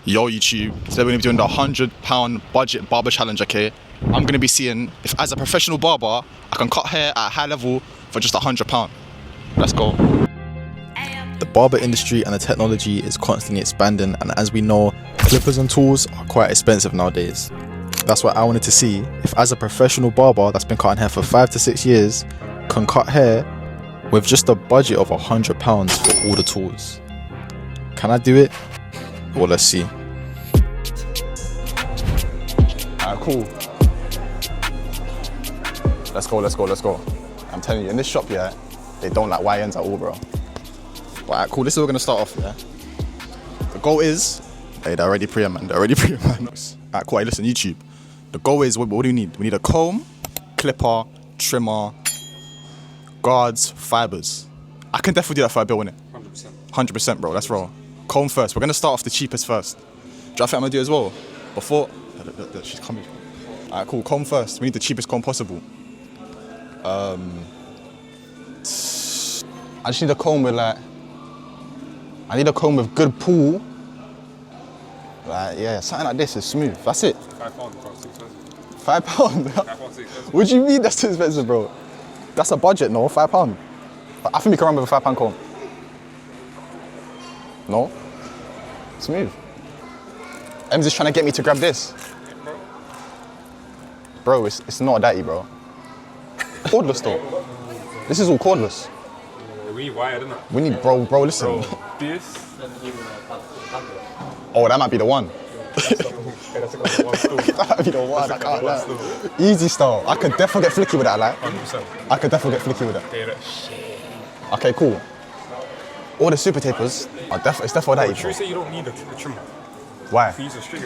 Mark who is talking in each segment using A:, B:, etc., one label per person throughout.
A: Yo YouTube, today we're going to be doing the £100 budget barber challenge, okay? I'm going to be seeing if as a professional barber, I can cut hair at a high level for just £100. Let's go.
B: The barber industry and the technology is constantly expanding, and as we know, clippers and tools are quite expensive nowadays. That's why I wanted to see if as a professional barber that's been cutting hair for 5 to 6 years can cut hair with just a budget of £100 for all the tools. Can I do it? Well, let's see.
A: Alright, cool. Let's go. I'm telling you, in this shop, yeah, they don't like YNs at all, bro. Alright, cool, this is what we're gonna start off, yeah? The goal is, hey, they're already pre man. Alright, cool, hey, listen, YouTube. The goal is, what do we need? We need a comb, clipper, trimmer, guards, fibers. I can definitely do that for a bill, innit? 100%, bro, let's roll. Comb first. We're gonna start off the cheapest first. Do you think I'm gonna do as well? Before, look, she's coming. Alright, cool. Comb first. We need the cheapest comb possible. I just need a comb with I need a comb with good pull. Yeah, something like this is smooth. That's it. £5. £5? What do you mean that's too expensive, bro? That's a budget, no? £5. I think we can run with a £5 comb. No? Smooth. Em's just trying to get me to grab this. Bro, it's not a daddy, bro. Cordless though. This is all cordless.
C: We need wired, isn't it?
A: We need, bro, listen.
C: Bro, this.
A: Oh, that might be the one. That might be the one, I can't lie. Easy style. I could definitely get flicky with that, like.
C: 100%.
A: I could definitely get flicky with that.
C: Yeah, that shit.
A: Okay, cool. All the super tapers are it's definitely that.
C: Should we say you don't need a trimmer?
A: Why?
C: If you use a straight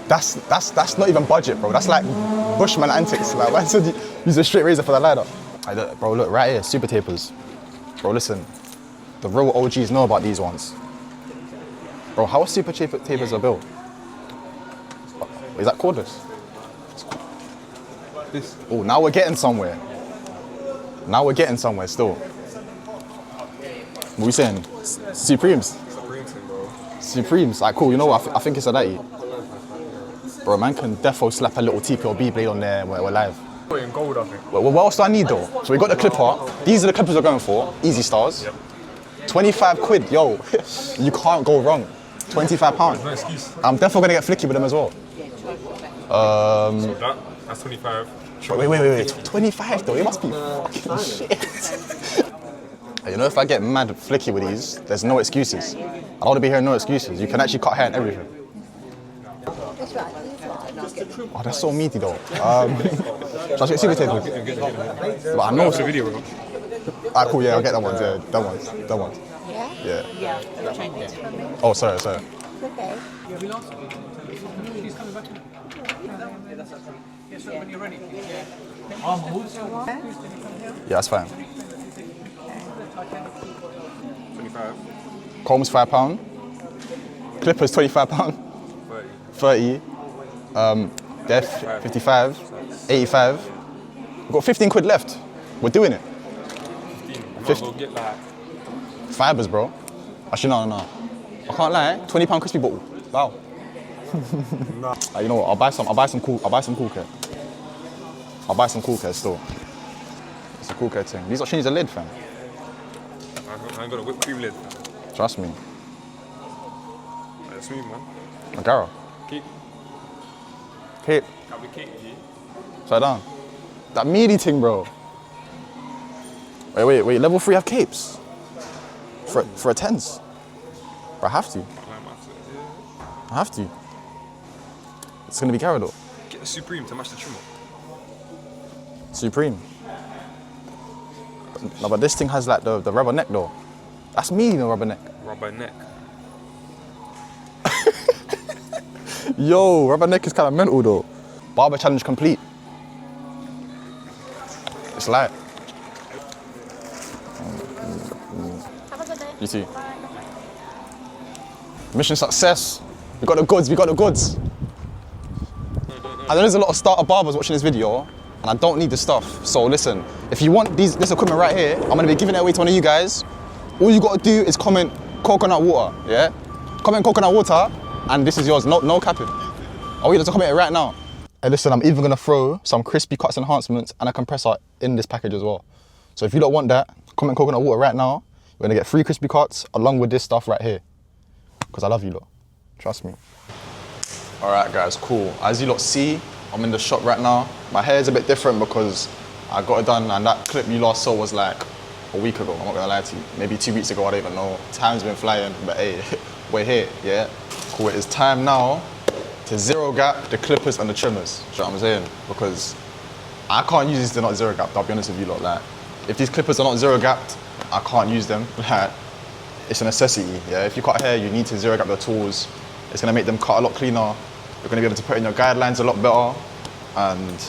A: That's not even budget, bro. That's like Bushman antics. Like, why should you use a straight razor for the lighter? Bro, look, right here, super tapers. Bro, listen. The real OGs know about these ones. Bro, how are super tapers are built? Is that cordless?
C: This.
A: Oh, now we're getting somewhere. Still. What are we saying? Supremes? Supremes. Alright, cool. You know what? I think it's a 90. Bro, man can defo slap a little TP or B blade on there when we're live.
C: In gold, I think.
A: Well, what else do I need though? So we got the clipper. These are the clippers we're going for. Easy stars.
C: Yep.
A: 25 quid. Yo, you can't go wrong. £25.
C: No excuse.
A: I'm definitely gonna get flicky with them as well.
C: So that's 25.
A: Wait. 25 though. It must be fucking shit. You know, if I get mad flicky with these, there's no excuses. I don't want to be hearing no excuses. You can actually cut hair and everything. Oh, that's so meaty though. Should I get super tapers? But I know.
C: The video, bro.
A: Alright, cool. Yeah, I'll get that ones. Yeah, that ones.
D: Yeah?
A: Yeah. Oh, sorry.
D: Okay.
A: Yeah, that's fine.
C: 25.
A: Combs £5. Clippers £25. 30. Def 55. 85. We've got 15 quid left. We're doing it.
C: 15. Get like
A: Fibers, bro. Actually, no. I can't lie. £20 crispy bottle. Wow.
C: nah.
A: You know what? I'll buy some cool care. I'll buy some cool care still. It's a cool care thing. These are change the lid, fam.
C: I ain't got a whipped cream lid.
A: Trust me.
C: That's smooth, man.
A: Magara.
C: Keep.
A: Cape.
C: Got the cake, G.
A: Side down. That meaty thing, bro. Wait. Level 3 have capes? For a tens? Bro, I have to. I have to. It's gonna be Gara though.
C: Get the Supreme to match the trimmer.
A: Supreme. No, but this thing has like the rubber neck though. That's meaty, no rubber neck.
C: Rubber neck.
A: Yo, rubber neck is kind of mental though. Barber challenge complete. It's light.
D: Have a good day.
A: You too. Mission success. We got the goods. I know there's a lot of starter barbers watching this video, and I don't need the stuff. So listen, if you want this equipment right here, I'm gonna be giving it away to one of you guys. All you gotta do is comment coconut water, yeah? comment coconut water, and this is yours. No capping. Oh, you just comment it right now. Hey, listen, I'm even gonna throw some crispy cuts enhancements and a compressor in this package as well. So if you don't want that, comment coconut water right now. You're gonna get 3 crispy cuts along with this stuff right here. Because I love you lot. Trust me. All right, guys, cool. As you lot see, I'm in the shop right now. My hair is a bit different because I got it done, and that clip you last saw was like a week ago. I'm not gonna lie to you. Maybe 2 weeks ago, I don't even know. Time's been flying, but hey, we're here, yeah? Cool, it is time now to zero gap the clippers and the trimmers. You know what I'm saying? Because I can't use these to not zero gap, I'll be honest with you lot. Like, if these clippers are not zero gapped, I can't use them. Like, it's a necessity, yeah? If you cut hair, you need to zero gap the tools. It's gonna make them cut a lot cleaner. You're gonna be able to put in your guidelines a lot better, and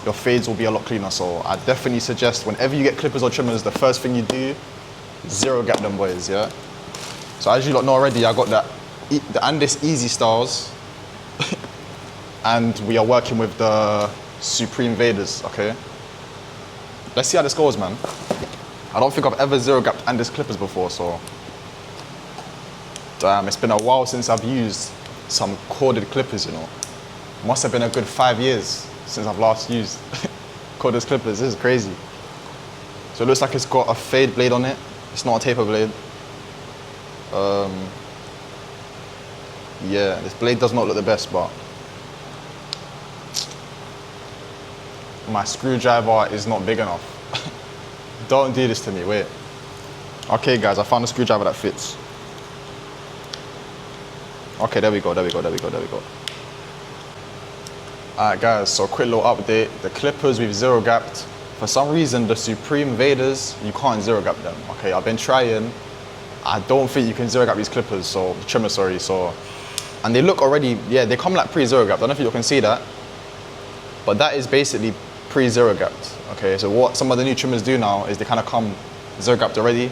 A: your fades will be a lot cleaner. So I definitely suggest whenever you get clippers or trimmers, the first thing you do, zero gap them boys, yeah? So as you lot know already, I got the Andis Easy Styles, and we are working with the Supreme Vaders, okay? Let's see how this goes, man. I don't think I've ever zero gapped Andis clippers before, so. Damn, it's been a while since I've used some corded clippers, you know. Must have been a good 5 years since I've last used corded clippers. This is crazy. So it looks like it's got a fade blade on it. It's not a taper blade. Yeah, this blade does not look the best, but my screwdriver is not big enough. Don't do this to me, wait. Okay guys, I found a screwdriver that fits. Okay, there we go. Alright guys, so quick little update. The clippers we've zero gapped. For some reason, the Supreme Vaders, you can't zero gap them. Okay, I've been trying. I don't think you can zero gap these clippers, so trimmers, sorry. So, and they look already, yeah, they come like pre-zero gapped. I don't know if you can see that, but that is basically pre-zero gapped. Okay, so what some of the new trimmers do now is they kind of come zero gapped already.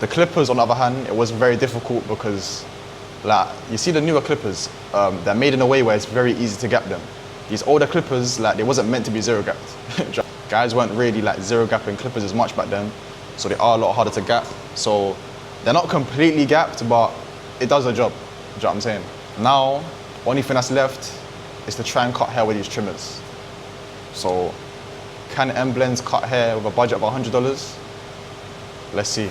A: The clippers, on the other hand, it was very difficult because, like, you see the newer clippers, they're made in a way where it's very easy to gap them. These older clippers, like, they wasn't meant to be zero gapped. Guys weren't really like zero gapping clippers as much back then, so they are a lot harder to gap. So they're not completely gapped, but it does the job. Do you know what I'm saying? Now, only thing that's left is to try and cut hair with these trimmers. So, can M-Blends cut hair with a budget of $100? Let's see.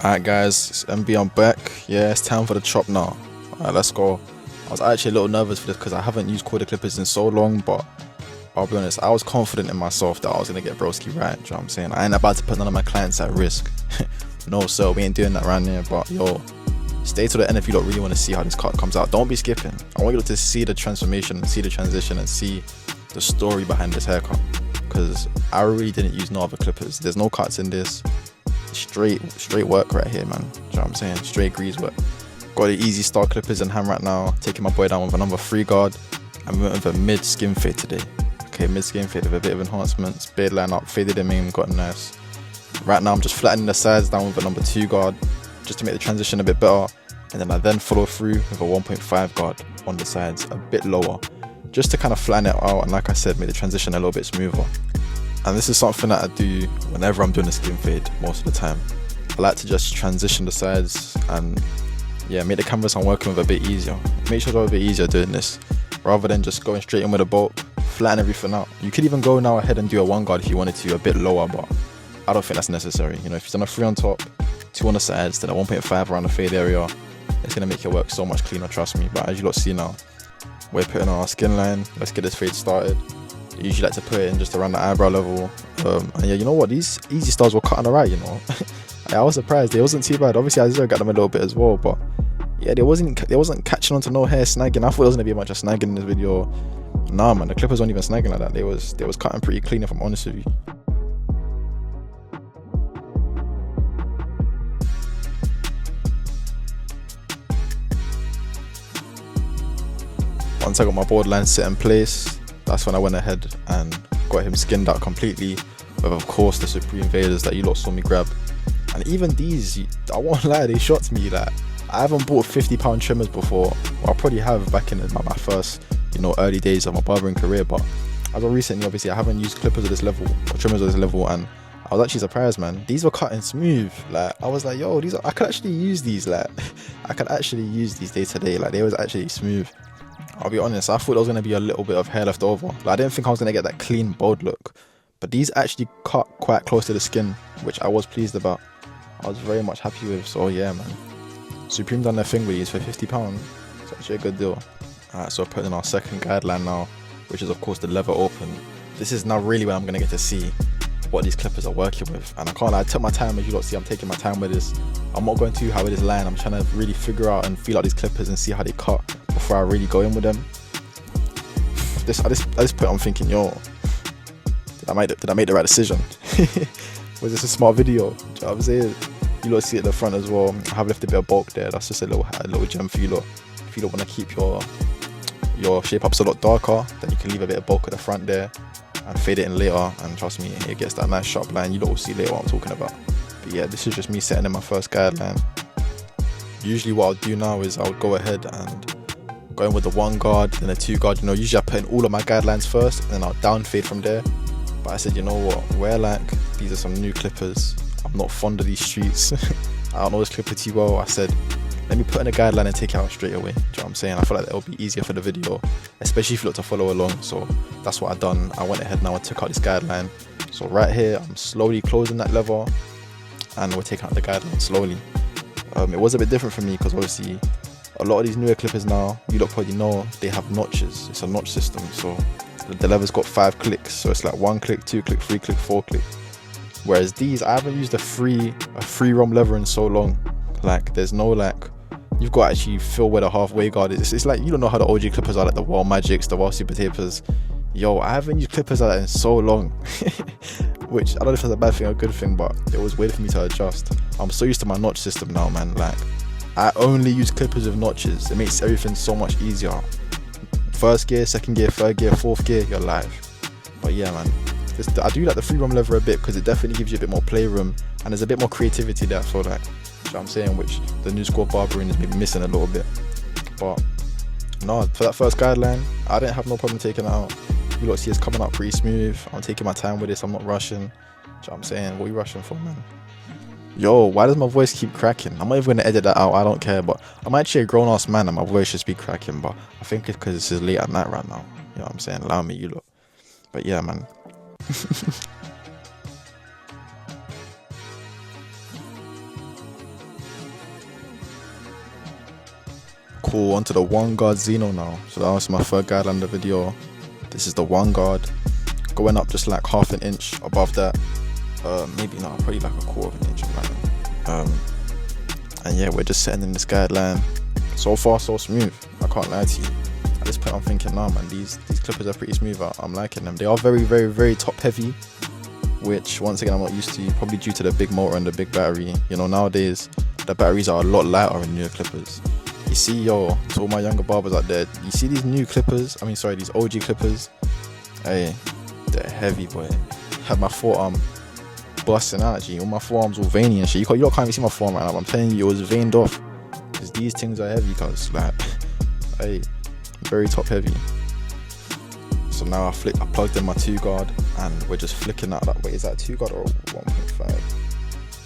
B: Alright guys, it's MB, I'm back. Yeah, it's time for the chop now. Alright, let's go. I was actually a little nervous for this because I haven't used corded clippers in so long, but I'll be honest, I was confident in myself that I was going to get broski right. Do you know what I'm saying? I ain't about to put none of my clients at risk. No sir, we ain't doing that around here, but yo, stay to the end if you don't really want to see how this cut comes out. Don't be skipping. I want you to see the transformation, see the transition, and see the story behind this haircut, because I really didn't use no other clippers. There's no cuts in this. Straight work right here, man. Do you know what I'm saying? Straight grease work. Got the Easy Star clippers in hand right now. Taking my boy down with a number 3 guard. And we went with a mid skin fade today. Okay, mid skin fade with a bit of enhancements. Beard line up, faded him in, got nice. Right now I'm just flattening the sides down with a number 2 guard, just to make the transition a bit better. And then I then follow through with a 1.5 guard on the sides, a bit lower, just to kind of flatten it out, and like I said, make the transition a little bit smoother. And this is something that I do whenever I'm doing a skin fade most of the time. I like to just transition the sides and yeah, make the canvas I'm working with a bit easier. Make sure it's a bit easier doing this, rather than just going straight in with a bulk, flatten everything out. You could even go now ahead and do a 1 guard if you wanted to, a bit lower, but I don't think that's necessary. You know, if you've done a 3 on top, 2 on the sides, then a 1.5 around the fade area, it's gonna make your work so much cleaner, trust me. But as you lot see now, we're putting on our skin line. Let's get this fade started. I usually like to put it in just around the eyebrow level. And yeah, you know what? These Easy Stars were cut on the right, you know. I was surprised. They wasn't too bad. Obviously, I zero got them a little bit as well, but yeah, they wasn't catching onto no hair snagging. I thought there was gonna be much of snagging in this video. Nah, man, the clippers weren't even snagging like that. They was cutting pretty clean, if I'm honest with you. Once I got my borderline set in place, that's when I went ahead and got him skinned out completely with, of course, the Supreme Vaders that you lot saw me grab. And even these, I won't lie, they shocked me. Like, I haven't bought £50 trimmers before. Well, I probably have back in my first, you know, early days of my barbering career, but as of recently, obviously, I haven't used clippers at this level or trimmers at this level, and I was actually surprised, man. These were cutting smooth. Like, I was like, yo, I could actually use these. Like, I could actually use these day to day. Like, they was actually smooth. I'll be honest, I thought there was going to be a little bit of hair left over. Like, I didn't think I was going to get that clean, bold look. But these actually cut quite close to the skin, which I was pleased about. I was very much happy with. So, yeah, man. Supreme done their thing with these for £50. It's actually a good deal. Alright, so we're putting in our second guideline now, which is, of course, the leather open. This is now really where I'm going to get to see what these clippers are working with. And I can't lie, I took my time, as you lot see, I'm taking my time with this. I'm not going too high with this line. I'm trying to really figure out and feel out these clippers and see how they cut before I really go in with them. I just put it on thinking, yo, did I make the right decision? Was this a smart video? Do you know what I'm saying? You lot see it at the front as well. I have left a bit of bulk there. That's just a little gem for you lot. If you don't want to keep your shape ups a lot darker, then you can leave a bit of bulk at the front there and fade it in later, and trust me, it gets that nice sharp line. You lot will see later what I'm talking about. But yeah, this is just me setting in my first guideline. Usually what I'll do now is I'll go ahead and go in with the 1 guard, then a 2 guard. You know, usually I put in all of my guidelines first and then I'll down fade from there. But I said, you know what, where like these are some new clippers, I'm not fond of these streets. I don't know this clipper too well. I said, let me put in a guideline and take it out straight away. Do you know what I'm saying? I feel like that'll be easier for the video, especially if you look to follow along. So that's what I've done. I went ahead now and took out this guideline. So right here, I'm slowly closing that lever and we're taking out the guideline slowly. It was a bit different for me because obviously a lot of these newer clippers now, you lot probably know, they have notches. It's a notch system. So the lever's got 5 clicks. So it's like 1 click, 2 click, 3 click, 4 click. Whereas these, I haven't used a free ROM lever in so long. Like, there's no like, you've got to actually feel where the halfway guard is. It's like, you don't know how the OG clippers are, like the Wild Magics, the Wild Super Tapers. Yo, I haven't used clippers like that in so long. Which, I don't know if that's a bad thing or a good thing, but it was weird for me to adjust. I'm so used to my notch system now, man. Like, I only use clippers with notches. It makes everything so much easier. First gear, second gear, third gear, fourth gear, you're live. But yeah, man. I do like the free ROM lever a bit because it definitely gives you a bit more playroom and there's a bit more creativity there. So like, you know what I'm saying, which the new school barbering is maybe missing a little bit. But no, for that first guideline, I didn't have no problem taking it out. You lot see it's coming out pretty smooth. I'm taking my time with this. I'm not rushing. You know what I'm saying? What are you rushing for, man? Yo, why does my voice keep cracking? I'm not even gonna edit that out. I don't care. But I'm actually a grown-ass man and my voice should be cracking. But I think it's because it's late at night right now. You know what I'm saying? Allow me, you lot. But yeah, man. Cool, onto the 1 guard Xeno now. So that was my third guideline in the video. This is the 1 guard, going up just like half an inch above that. Maybe not, probably like a quarter of an inch. And yeah, we're just setting in this guideline. So far, so smooth. I can't lie to you. At this point, I'm thinking, nah, man, these clippers are pretty smooth. I'm liking them. They are very, very, very top heavy, which once again I'm not used to, probably due to the big motor and the big battery. You know, nowadays the batteries are a lot lighter in newer clippers. You see, yo, to all my younger barbers out there, you see these new clippers, these OG clippers, hey, they're heavy, boy. Had my forearm busting out, G. All my forearms all veiny and shit. You lot can't even see my forearm right now, but I'm telling you, it was veined off. Because these things are heavy, cuz, like, hey, very top heavy. So now I plugged in my 2 guard and we're just flicking out that way. Is that 2 guard or 1.5?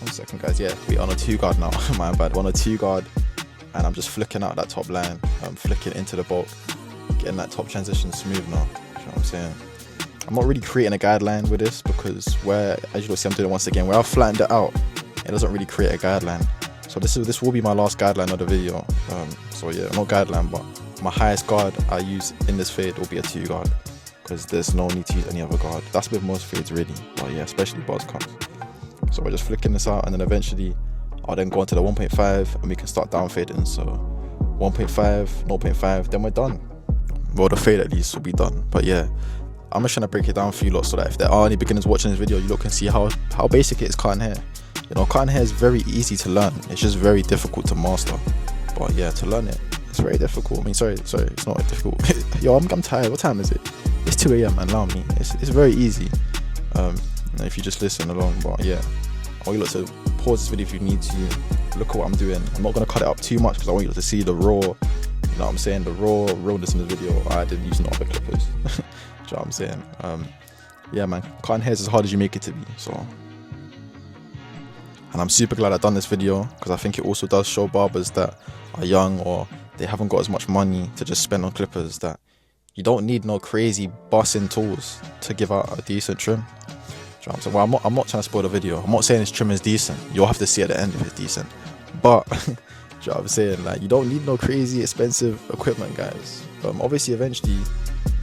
B: 1 second, guys. Yeah, we're on a 2 guard now. My bad. We're on a 2 guard and I'm just flicking out that top line. I'm flicking into the bulk, getting that top transition smooth now. You know what I'm saying? I'm not really creating a guideline with this because where, as you'll see, I'm doing it once again, where I've flattened it out, it doesn't really create a guideline. So this will be my last guideline of the video. So yeah, not guideline, but my highest guard I use in this fade will be a 2 guard because there's no need to use any other guard. That's with most fades really, but yeah, especially buzz cuts. So we're just flicking this out and then eventually I'll then go into the 1.5 and we can start down fading. So 1.5, 0.5, then we're done. Well, the fade at least will be done. But yeah, I'm just trying to break it down for you lot so that if there are any beginners watching this video, you lot can see how basic it is cutting hair. You know, cutting hair is very easy to learn. It's just very difficult to master. But yeah, to learn it, it's very difficult. Sorry, it's not difficult. Yo, I'm tired. What time is it? It's 2 AM, man. Allow me. It's very easy. If you just listen along. But yeah, I want you lot to pause this video if you need to. Look at what I'm doing. I'm not gonna cut it up too much because I want you lot to see the raw. You know what I'm saying? The rawness in the video. I didn't use no other clippers. Do you know what I'm saying? Yeah, man. Cutting hair is as hard as you make it to be. So And I'm super glad I done this video because I think it also does show barbers that are young or they haven't got as much money to just spend on clippers that you don't need no crazy bossing tools to give out a decent trim. Do you know what I'm saying? Well, I'm not trying to spoil the video. I'm not saying this trim is decent. You'll have to see at the end if it's decent. But do you know what I'm saying? Like, you don't need no crazy expensive equipment, guys. Obviously, eventually,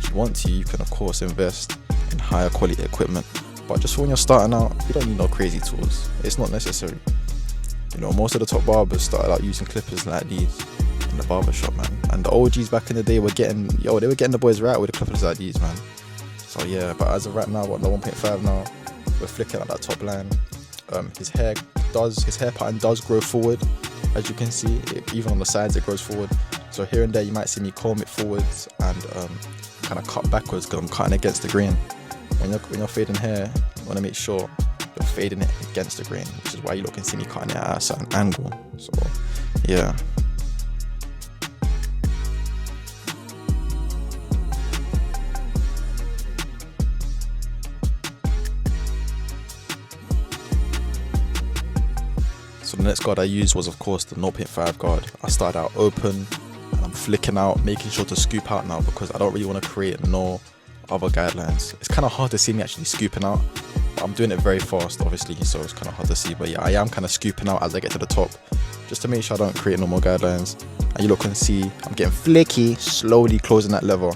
B: if you want to, you can of course invest in higher quality equipment. But just when you're starting out, you don't need no crazy tools. It's not necessary. You know, most of the top barbers started out using clippers like these in the barber shop, man. And the OGs back in the day were getting the boys right with the clippers like these, man. So yeah, but as of right now, what, the 1.5 now, we're flicking at that top line. His hair pattern does grow forward, as you can see. Even on the sides, it grows forward. So here and there, you might see me comb it forwards and kind of cut backwards because I'm cutting against the grain. When you're fading hair, you want to make sure you're fading it against the grain, which is why you can see me cutting it at a certain angle. So yeah. So the next guard I used was of course the 0.5 guard. I started out open and I'm flicking out, making sure to scoop out now because I don't really want to create no other guidelines. It's kind of hard to see me actually scooping out, but I'm doing it very fast obviously, so it's kind of hard to see. But yeah, I am kind of scooping out as I get to the top just to make sure I don't create no more guidelines. And you can see I'm getting flicky, slowly closing that lever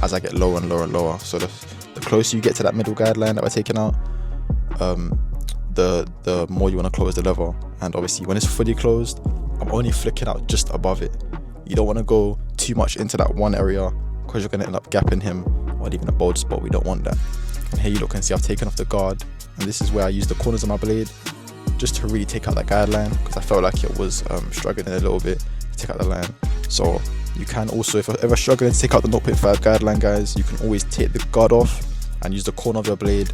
B: as I get lower and lower and lower. So the closer you get to that middle guideline that we're taking out, the more you want to close the lever. And obviously when it's fully closed, I'm only flicking out just above it. You don't want to go too much into that one area because you're going to end up gapping him or leaving a bold spot. We don't want that. And here you can see I've taken off the guard, and this is where I use the corners of my blade just to really take out that guideline because I felt like it was struggling a little bit to take out the line. So you can also, if you're ever struggling to take out the 0.5 guideline, guys, you can always take the guard off and use the corner of your blade,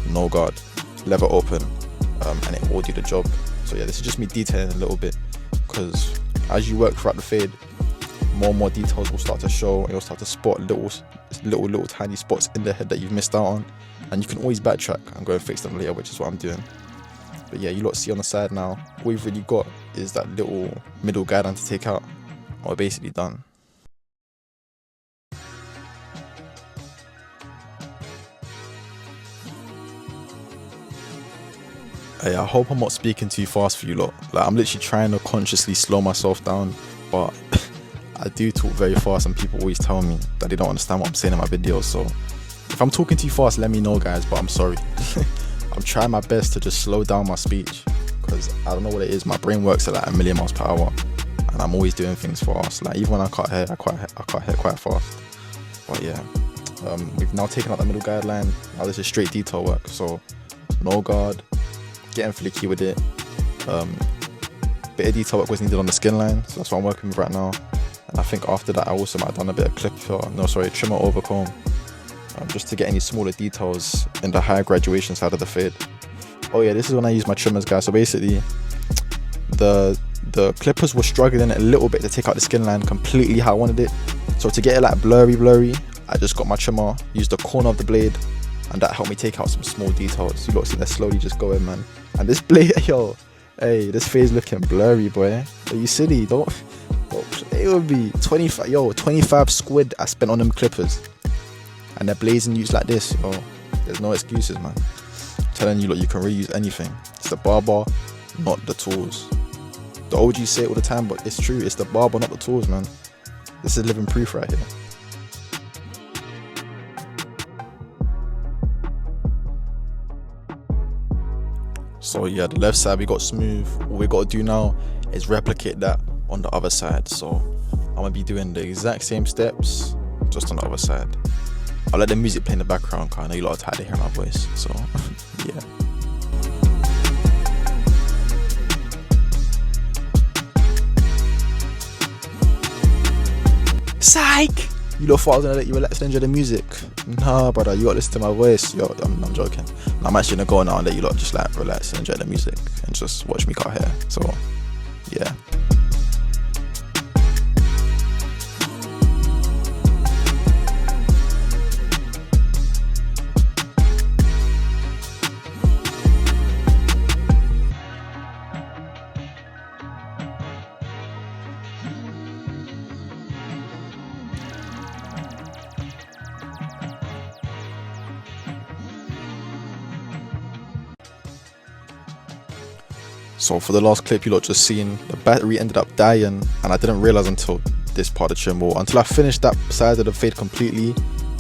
B: no guard, lever open, and it will do the job. So yeah, this is just me detailing a little bit because as you work throughout the fade, more and more details will start to show and you'll start to spot little tiny spots in the head that you've missed out on, and you can always backtrack and go and fix them later, which is what I'm doing. But yeah, you lot see on the side now, all we've really got is that little middle guideline to take out, and we're basically done. Hey, I hope I'm not speaking too fast for you lot. Like, I'm literally trying to consciously slow myself down, but I do talk very fast and people always tell me that they don't understand what I'm saying in my videos. So if I'm talking too fast, let me know, guys, but I'm sorry. I'm trying my best to just slow down my speech because I don't know what it is. My brain works at like 1,000,000 miles per hour and I'm always doing things fast. Like even when I cut hair, I cut hair quite fast. But yeah, we've now taken out the middle guideline. Now this is straight detail work. So no guard, getting flicky with it. Bit of detail work was needed on the skin line, so that's what I'm working with right now. And I think after that I also might have done a bit of trimmer over comb, just to get any smaller details in the higher graduation side of the fade. Oh yeah, this is when I use my trimmers, guys. So basically the clippers were struggling a little bit to take out the skin line completely how I wanted it. So to get it like blurry, I just got my trimmer, used the corner of the blade, and that helped me take out some small details. You lot see that slowly just going, man. And this blade, yo, hey, this fade's looking blurry, boy. Are you silly? Don't play with me. 25 squid I spent on them clippers, and they're blazing use like this. Yo, there's no excuses, man. I'm telling you, look, you can reuse anything. It's the barber, not the tools. The OGs say it all the time, but it's true. It's the barber, not the tools, man. This is living proof right here. So yeah, the left side we got smooth. All we got to do now is replicate that on the other side. So I'm gonna be doing the exact same steps, just on the other side. I'll let the music play in the background because I know you lot are tired of hearing my voice. So yeah. Psych! You lot thought I was gonna let you relax and enjoy the music. Nah, brother, you gotta listen to my voice. Yo, I'm joking. I'm actually gonna go now and let you lot just like relax and enjoy the music and just watch me cut hair. So yeah. So for the last clip you lot just seen, the battery ended up dying, and I didn't realize until this part of the trim, or until I finished that side of the fade completely.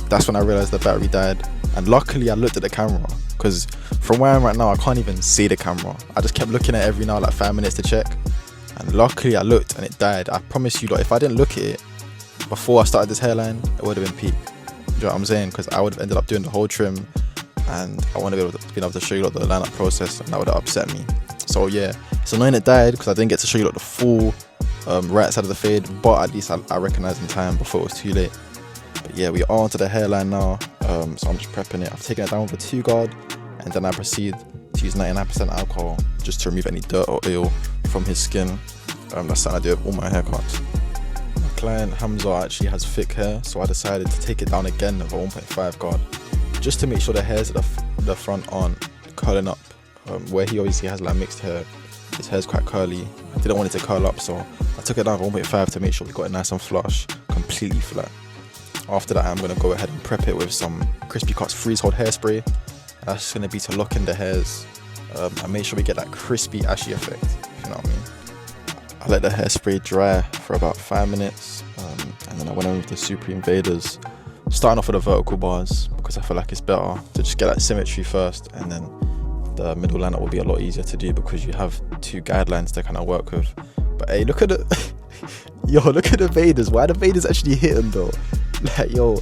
B: That's when I realized the battery died. And luckily I looked at the camera, because from where I am right now I can't even see the camera. I just kept looking at it every now like 5 minutes to check, and luckily I looked and it died. I promise you, like, if I didn't look at it before I started this hairline, it would have been peak. Do you know what I'm saying? Because I would have ended up doing the whole trim, and I want to be able to show you like the lineup process, and that would have upset me. So yeah, it's annoying it died because I didn't get to show you like the full right side of the fade, but at least I recognized in time before it was too late. But yeah, we are onto the hairline now. So I'm just prepping it. I've taken it down with a 2-guard, and then I proceed to use 99% alcohol just to remove any dirt or oil from his skin. That's something I do with all my haircuts. My client Hamza actually has thick hair, so I decided to take it down again with a 1.5 guard, just to make sure the hairs at the front aren't curling up. Where he obviously has like mixed hair, his hair's quite curly. I didn't want it to curl up, so I took it down with 1.5 to make sure we got it nice and flush, completely flat. After that, I'm going to go ahead and prep it with some Crispy Cuts Freeze Hold hairspray. That's just going to be to lock in the hairs and make sure we get that crispy ashy effect, if you know what I mean. I let the hairspray dry for about 5 minutes, and then I went in with the Supreme Vaders, starting off with the vertical bars because I feel like it's better to just get that symmetry first, and then the middle lineup will be a lot easier to do because you have 2 guidelines to kind of work with. But hey, look at the yo, look at the Vaders. Why the Vaders actually hitting though? Like, yo,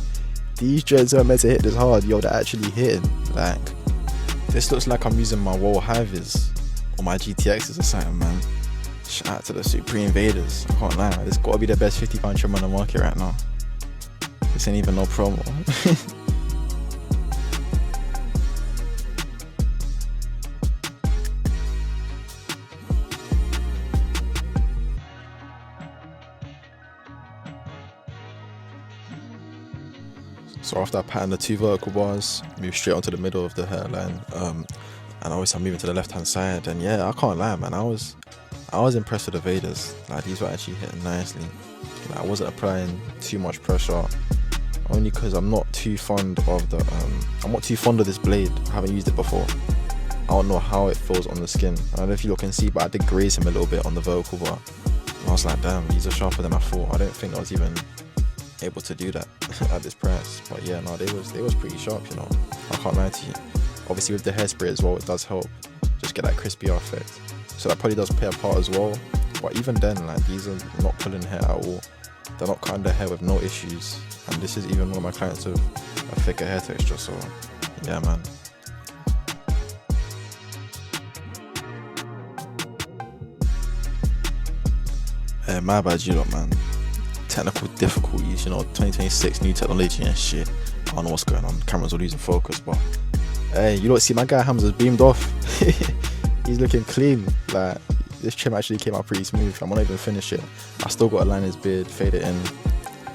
B: these dreads aren't meant to hit this hard. Yo, they're actually hitting. Like, this looks like I'm using my Wall Hivers or my GTXs or something, man. Shout out to the Supreme Vaders. I can't lie, this got to be the best £50 trim on the market right now. This ain't even no promo. So after I pattern the 2 vertical bars, move straight onto the middle of the hairline, and obviously I'm moving to the left hand side, and yeah, I can't lie, man, I was impressed with the Vaders. Like, these were actually hitting nicely. Like, I wasn't applying too much pressure, only because I'm not too fond of this blade. I haven't used it before. I don't know how it feels on the skin. I don't know if you can see, but I did graze him a little bit on the vertical bar, and I was like, damn, these are sharper than I thought. I don't think I was even able to do that at this price. But yeah, no, they was pretty sharp, you know, I can't lie to you. Obviously with the hairspray as well, it does help just get that crispy effect, so that probably does play a part as well. But even then, like, these are not pulling hair at all. They're not cutting the hair with no issues, and this is even one of my clients with a thicker hair texture. So yeah, man. My bad, you lot, man. Technical difficulties, you know, 2026, new technology and shit. I don't know what's going on. Cameras are losing focus, but hey, you don't see my guy Hamza's beamed off. He's looking clean. Like, this trim actually came out pretty smooth. I'm not even finished it. I still got to line his beard, fade it in,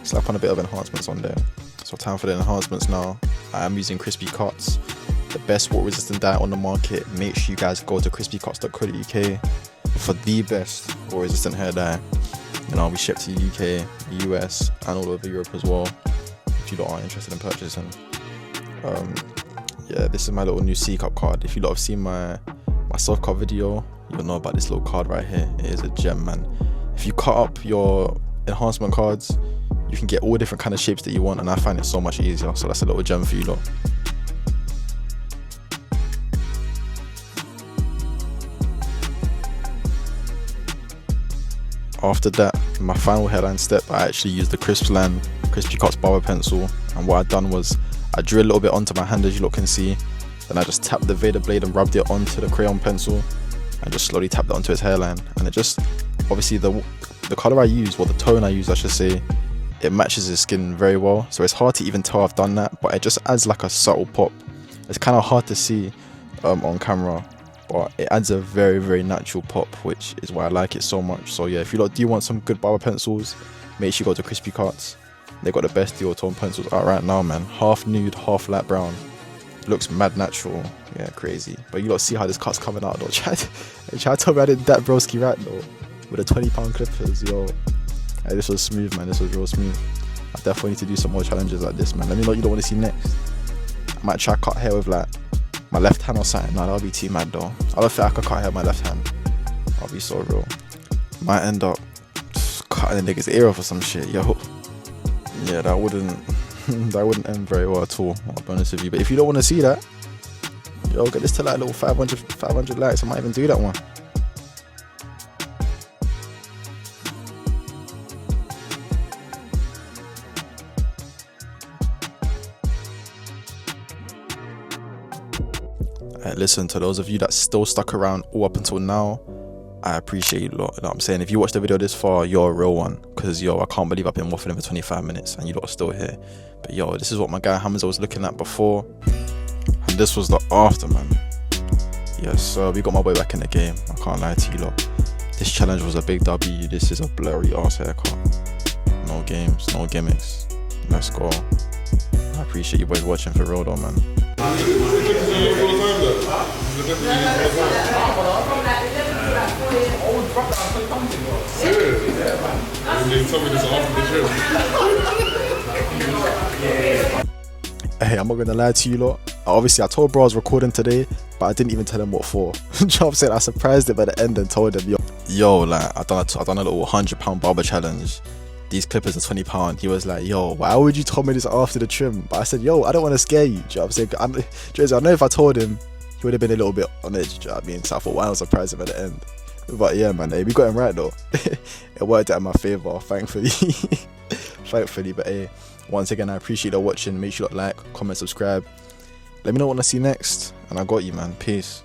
B: slap on a bit of enhancements on there. So time for the enhancements now. I am using Crispy Cuts, the best water resistant dye on the market. Make sure you guys go to crispycuts.co.uk for the best water resistant hair dye. You know, we ship to the UK, the US, and all over Europe as well, if you lot are interested in purchasing. Yeah, this is my little new C-cup card. If you lot have seen my soft card video, you'll know about this little card right here. It is a gem, man. If you cut up your enhancement cards, you can get all different kind of shapes that you want, and I find it so much easier. So that's a little gem for you lot. After that, my final hairline step, I actually used the Crispy Cuts Barber pencil, and what I done was I drew a little bit onto my hand, as you lot can see. Then I just tapped the Vader blade and rubbed it onto the crayon pencil, and just slowly tapped it onto his hairline. And it just, obviously the color I use, or the tone I use I should say, it matches his skin very well, so it's hard to even tell I've done that, but it just adds like a subtle pop. It's kind of hard to see on camera, but it adds a very, very natural pop, which is why I like it so much. So yeah, if you lot do want some good barber pencils, make sure you go to Crispy Cuts. They've got the best dual tone pencils out right now, man. Half nude, half light brown. Looks mad natural. Yeah, crazy. But you lot see how this cut's coming out though. Try to tell me I did that broski right though, with the £20 clippers, yo. Hey, this was smooth, man. This was real smooth. I definitely need to do some more challenges like this, man. Let me know what you don't want to see next. I might try cut hair with like my left hand or something. No, that'll be too mad though. I don't think I could cut hair with my left hand. I'll be so real. Might end up cutting a nigga's ear off or some shit, yo. Yeah, that wouldn't end very well at all, I'll be honest with you. But if you don't want to see that, yo, get this to like a little 500 likes. I might even do that one. Listen, to those of you that still stuck around all up until now, I appreciate you lot. You know what I'm saying? If you watched the video this far, you're a real one. Because, yo, I can't believe I've been waffling for 25 minutes and you lot are still here. But, yo, this is what my guy Hamza was looking at before. And this was the after, man. Yes, so we got my boy back in the game. I can't lie to you lot. This challenge was a big W. This is a blurry ass haircut. No games, no gimmicks. Let's go. I appreciate you boys watching for real though, man. Hey, I'm not gonna lie to you lot. Obviously, I told bro I was recording today, but I didn't even tell him what for. You know what I'm saying? I surprised him at the end and told him, yo, like I done a little £100 barber challenge. These clippers are £20. He was like, yo, why would you tell me this after the trim? But I said, yo, I don't want to scare you. Do you know what I'm saying? I know if I told him, he would have been a little bit on edge. Do you know what I mean? So I thought, why not surprise him at the end? But yeah, man, hey, we got him right though. It worked out in my favour, thankfully. Thankfully, but hey, once again, I appreciate you watching. Make sure you like, comment, subscribe. Let me know what I want to see next. And I got you, man. Peace.